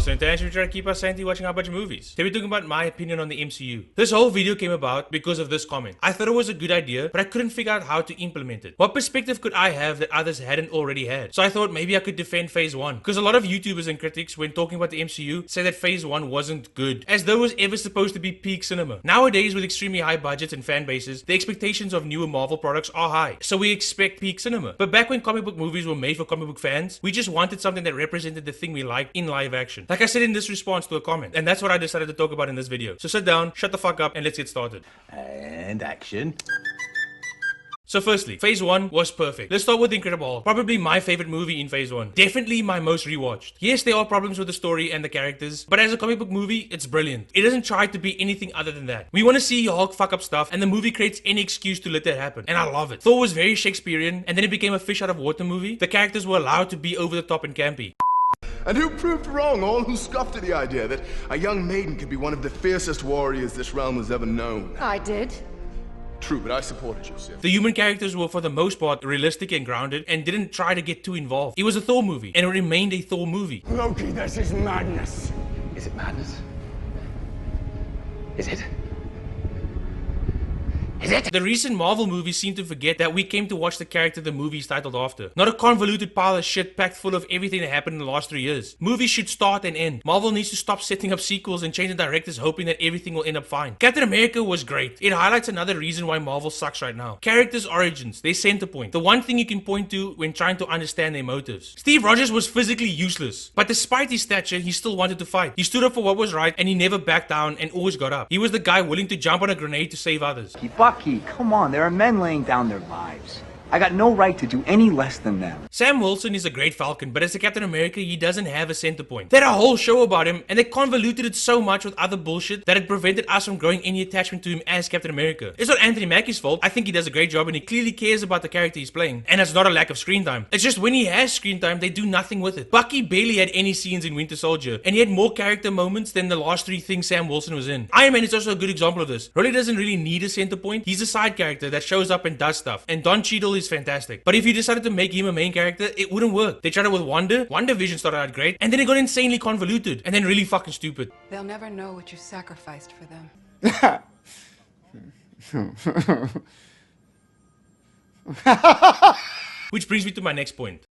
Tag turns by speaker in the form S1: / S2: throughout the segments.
S1: also intention to try to keep us sanity watching a bunch of movies. Today we're talking about my opinion on the MCU. This whole video came about because of this comment. I thought it was a good idea, but I couldn't figure out how to implement it. What perspective could I have that others hadn't already had? So I thought maybe I could defend Phase 1. Because a lot of YouTubers and critics, when talking about the MCU, say that Phase 1 wasn't good, as though it was ever supposed to be peak cinema. Nowadays, with extremely high budgets and fan bases, the expectations of newer Marvel products are high, so we expect peak cinema. But back when comic book movies were made for comic book fans, we just wanted something that represented the thing we liked in live action. Like I said in this response to a comment, and that's what I decided to talk about in this video. So sit down, shut the fuck up, and let's get started.
S2: And action.
S1: So firstly, Phase 1 was perfect. Let's start with The Incredible Hulk. Probably my favorite movie in Phase 1. Definitely my most rewatched. Yes, there are problems with the story and the characters, but as a comic book movie, it's brilliant. It doesn't try to be anything other than that. We want to see Hulk fuck up stuff, and the movie creates any excuse to let that happen. And I love it. Thor was very Shakespearean, and then it became a fish out of water movie. The characters were allowed to be over the top and campy.
S3: And who proved wrong? All who scoffed at the idea that a young maiden could be one of the fiercest warriors this realm has ever known.
S4: I did.
S3: True, but I supported you, Sif.
S1: The human characters were for the most part realistic and grounded and didn't try to get too involved. It was a Thor movie, and it remained a Thor movie.
S5: Loki, this is madness.
S2: Is it madness? Is it?
S1: The recent Marvel movies seem to forget that we came to watch the character the movie's titled after. Not a convoluted pile of shit packed full of everything that happened in the last 3 years. Movies should start and end. Marvel needs to stop setting up sequels and change the directors hoping that everything will end up fine. Captain America was great. It highlights another reason why Marvel sucks right now. Characters' origins, their center point. The one thing you can point to when trying to understand their motives. Steve Rogers was physically useless, but despite his stature, he still wanted to fight. He stood up for what was right and he never backed down and always got up. He was the guy willing to jump on a grenade to save others.
S6: Bucky, come on, there are men laying down their lives. I got no right to do any less than them.
S1: Sam Wilson is a great Falcon, but as a Captain America, he doesn't have a center point. They had a whole show about him, and they convoluted it so much with other bullshit that it prevented us from growing any attachment to him as Captain America. It's not Anthony Mackie's fault. I think he does a great job, and he clearly cares about the character he's playing. And it's not a lack of screen time. It's just when he has screen time, they do nothing with it. Bucky barely had any scenes in Winter Soldier, and he had more character moments than the last 3 things Sam Wilson was in. Iron Man is also a good example of this. Really doesn't really need a center point. He's a side character that shows up and does stuff. And Don Cheadle is fantastic. But if you decided to make him a main character, it wouldn't work. They tried it with Wanda. WandaVision started out great, and then it got insanely convoluted, and then really fucking stupid.
S4: They'll never know what you sacrificed for them.
S1: Which brings me to my next point.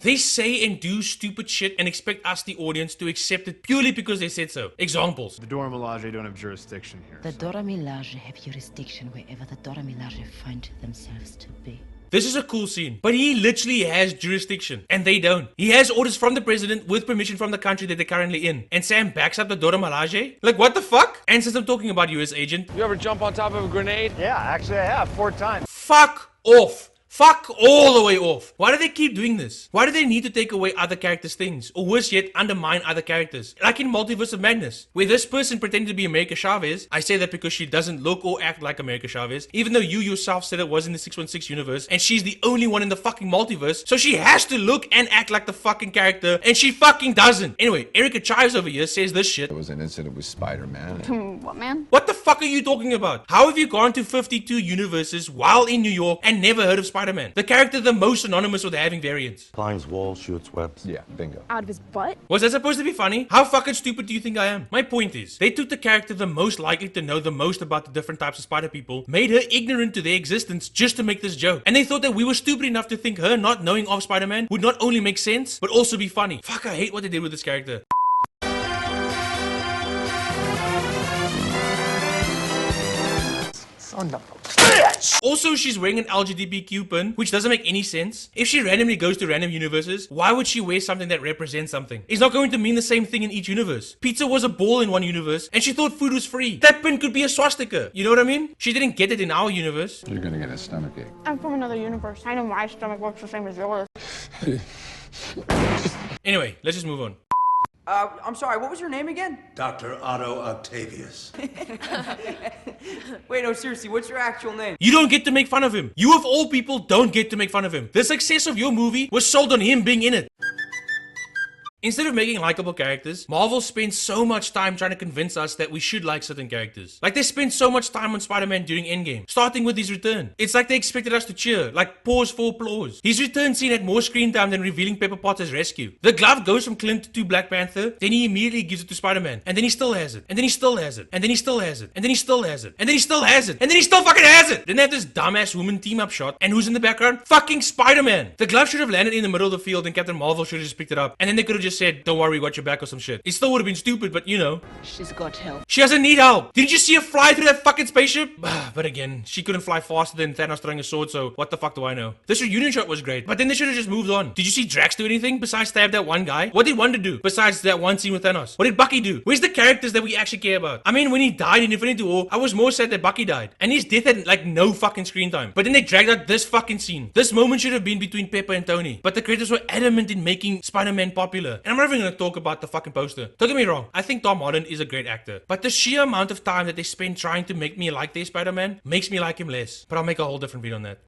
S1: They say and do stupid shit and expect us, the audience, to accept it purely because they said so. Examples.
S7: The Dora Milaje don't have jurisdiction here.
S8: The Dora Milaje have jurisdiction wherever the Dora Milaje find themselves to be.
S1: This is a cool scene, but he literally has jurisdiction, and they don't. He has orders from the president with permission from the country that they're currently in, and Sam backs up the Dora Milaje? Like, what the fuck? And since I'm talking about US agent...
S7: You ever jump on top of a grenade?
S5: Yeah, actually I have 4 times.
S1: Fuck off! Fuck all the way off. Why do they keep doing this? Why do they need to take away other characters' things? Or worse yet, undermine other characters? Like in Multiverse of Madness, where this person pretended to be America Chavez. I say that because she doesn't look or act like America Chavez, even though you yourself said it was in the 616 universe, and she's the only one in the fucking multiverse, so she has to look and act like the fucking character, and she fucking doesn't. Anyway, Erica Chives over here says this shit.
S9: There was an incident with Spider-Man.
S4: What, man?
S1: What the fuck are you talking about? How have you gone to 52 universes while in New York and never heard of Spider-Man? The character the most synonymous with having variants.
S10: Climbs walls, shoots webs.
S9: Yeah, bingo.
S4: Out of his butt?
S1: Was that supposed to be funny? How fucking stupid do you think I am? My point is, they took the character the most likely to know the most about the different types of spider people, made her ignorant to their existence just to make this joke. And they thought that we were stupid enough to think her not knowing of Spider-Man would not only make sense, but also be funny. Fuck, I hate what they did with this character.
S5: Son of a...
S1: Also, she's wearing an LGBTQ pin, which doesn't make any sense. If she randomly goes to random universes, why would she wear something that represents something? It's not going to mean the same thing in each universe. Pizza was a ball in one universe, and she thought food was free. That pin could be a swastika. You know what I mean? She didn't get it in our universe.
S9: You're gonna get a stomachache.
S11: I'm from another universe. I know my stomach works the same as yours.
S1: Anyway, let's just move on.
S6: I'm sorry, what was your name again?
S10: Dr. Otto Octavius.
S6: Wait, no, seriously, what's your actual name?
S1: You don't get to make fun of him. You of all people don't get to make fun of him. The success of your movie was sold on him being in it. Instead of making likable characters, Marvel spends so much time trying to convince us that we should like certain characters. Like they spent so much time on Spider-Man during Endgame, starting with his return. It's like they expected us to cheer, like pause for applause. His return scene had more screen time than revealing Pepper Potter's rescue. The glove goes from Clint to Black Panther, then he immediately gives it to Spider-Man, and then he still has it, and then he still has it, and then he still has it, and then he still has it, and then he still has it, and then he still fucking has it. Then they have this dumbass woman team up shot, and who's in the background? Fucking Spider-Man. The glove should have landed in the middle of the field, and Captain Marvel should have just picked it up, and then they could have just said, "Don't worry, we got your back" or some shit. It still would have been stupid, but you know.
S8: She's got help.
S1: She doesn't need help. Didn't you see her fly through that fucking spaceship? But again, she couldn't fly faster than Thanos throwing a sword, so what the fuck do I know? This reunion shot was great, but then they should have just moved on. Did you see Drax do anything besides stab that one guy? What did Wanda do besides that one scene with Thanos? What did Bucky do? Where's the characters that we actually care about? I mean, when he died in Infinity War, I was more sad that Bucky died, and his death had like no fucking screen time. But then they dragged out this fucking scene. This moment should have been between Pepper and Tony, but the creators were adamant in making Spider-Man popular. And I'm not even gonna talk about the fucking poster. Don't get me wrong, I think Tom Holland is a great actor, but the sheer amount of time that they spend trying to make me like their Spider-Man makes me like him less. But I'll make a whole different video on that.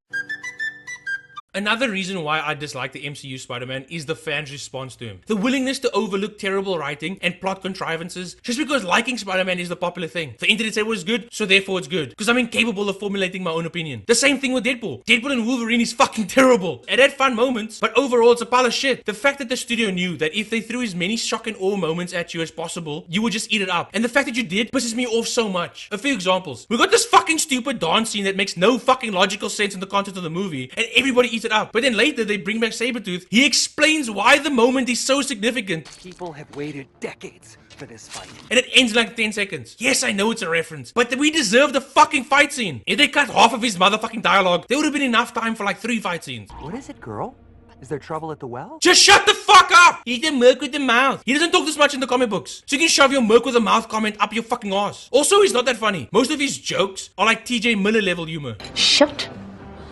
S1: Another reason why I dislike the MCU Spider-Man is the fans' response to him. The willingness to overlook terrible writing and plot contrivances just because liking Spider-Man is the popular thing. The internet said it was good, so therefore it's good. Because I'm incapable of formulating my own opinion. The same thing with Deadpool. Deadpool and Wolverine is fucking terrible. It had fun moments, but overall it's a pile of shit. The fact that the studio knew that if they threw as many shock and awe moments at you as possible, you would just eat it up. And the fact that you did pisses me off so much. A few examples. We got this fucking stupid dance scene that makes no fucking logical sense in the content of the movie, and everybody eats it up. But then later they bring back Sabretooth. He explains why the moment is so significant.
S6: People have waited decades for this fight.
S1: And it ends in like 10 seconds. Yes, I know it's a reference, but we deserve the fucking fight scene. If they cut half of his motherfucking dialogue, there would have been enough time for like 3 fight scenes.
S6: What is it, girl? Is there trouble at the well?
S1: Just shut the fuck up! He's the merc with the mouth. He doesn't talk this much in the comic books. So you can shove your merc with a mouth comment up your fucking ass. Also, he's not that funny. Most of his jokes are like TJ Miller level humor.
S8: Shut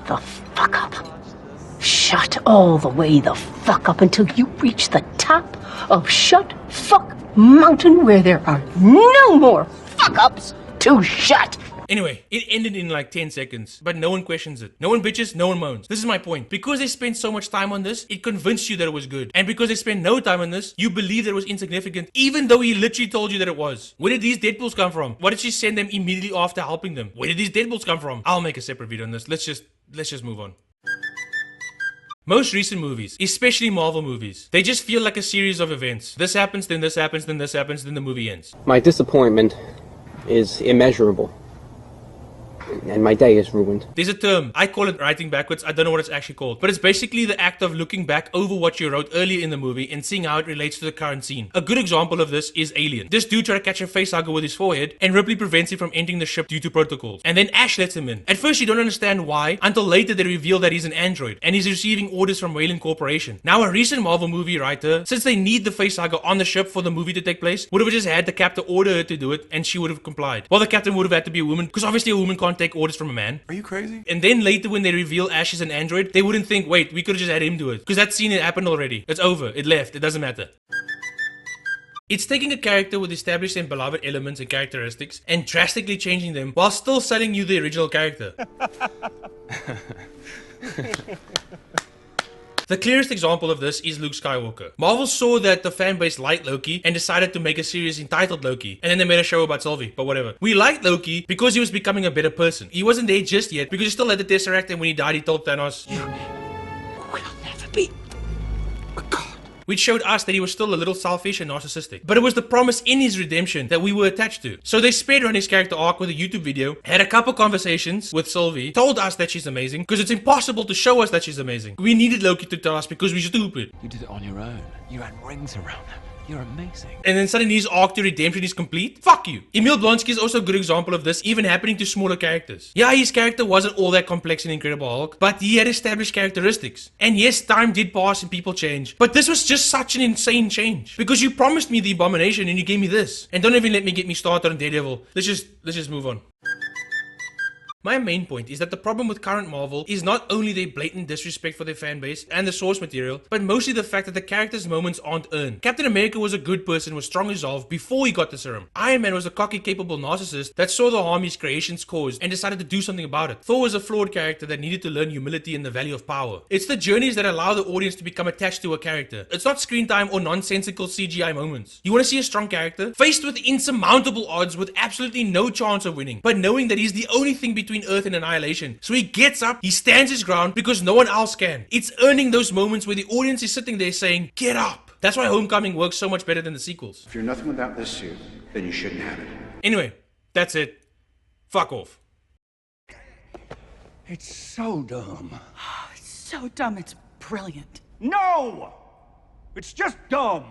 S8: the fuck up. Shut all the way the fuck up until you reach the top of Shut Fuck Mountain where there are no more fuck ups to shut.
S1: Anyway, it ended in like 10 seconds, but no one questions it. No one bitches, no one moans. This is my point. Because they spent so much time on this, it convinced you that it was good. And because they spent no time on this, you believe that it was insignificant, even though he literally told you that it was. Where did these Deadpools come from? Why did she send them immediately after helping them? Where did these Deadpools come from? I'll make a separate video on this. Let's just move on. Most recent movies, especially Marvel movies, they just feel like a series of events. This happens, then this happens, then this happens, then the movie ends.
S12: My disappointment is immeasurable. And my day is ruined.
S1: There's a term, I call it writing backwards, I don't know what it's actually called, but it's basically the act of looking back over what you wrote earlier in the movie and seeing how it relates to the current scene. A good example of this is Alien. This dude tried to catch a facehugger with his forehead, and Ripley prevents him from entering the ship due to protocols. And then Ash lets him in. At first you don't understand why, until later they reveal that he's an android, and he's receiving orders from Wayland Corporation. Now a recent Marvel movie writer, since they need the facehugger on the ship for the movie to take place, would have just had the captain order her to do it, and she would have complied. Well, the captain would have had to be a woman, because obviously a woman can't take orders from a man.
S3: Are you crazy?
S1: And then later when they reveal Ash is an android, they wouldn't think, wait, we could have just had him do it. Because that scene had happened already. It's over. It left. It doesn't matter. It's taking a character with established and beloved elements and characteristics and drastically changing them while still selling you the original character. The clearest example of this is Luke Skywalker. Marvel saw that the fan base liked Loki and decided to make a series entitled Loki, and then they made a show about Sylvie, but whatever. We liked Loki because he was becoming a better person. He wasn't there just yet because he still had the Tesseract, and when he died he told Thanos, "You will never be a god." Which showed us that he was still a little selfish and narcissistic. But it was the promise in his redemption that we were attached to. So they sped on his character arc with a YouTube video, had a couple conversations with Sylvie, told us that she's amazing, because it's impossible to show us that she's amazing. We needed Loki to tell us because we're stupid.
S6: You did it on your own. You had rings around them. You're amazing.
S1: And then suddenly his arc to redemption is complete? Fuck you. Emil Blonsky is also a good example of this, even happening to smaller characters. Yeah, his character wasn't all that complex in Incredible Hulk, but he had established characteristics. And yes, time did pass and people change, but this was just such an insane change. Because you promised me the Abomination and you gave me this. And don't even let me get me started on Daredevil. Let's just move on. My main point is that the problem with current Marvel is not only their blatant disrespect for their fanbase and the source material, but mostly the fact that the characters' moments aren't earned. Captain America was a good person with strong resolve before he got the serum. Iron Man was a cocky, capable narcissist that saw the harm his creations caused and decided to do something about it. Thor was a flawed character that needed to learn humility and the value of power. It's the journeys that allow the audience to become attached to a character. It's not screen time or nonsensical CGI moments. You want to see a strong character? Faced with insurmountable odds with absolutely no chance of winning, but knowing that he's the only thing between Earth and annihilation. So he gets up, he stands his ground because no one else can. It's earning those moments where the audience is sitting there saying, get up. That's why Homecoming works so much better than the sequels.
S13: If you're nothing without this suit, then you shouldn't have it.
S1: Anyway, that's it. Fuck off.
S10: It's so dumb.
S14: It's so dumb, it's brilliant.
S5: No! It's just dumb.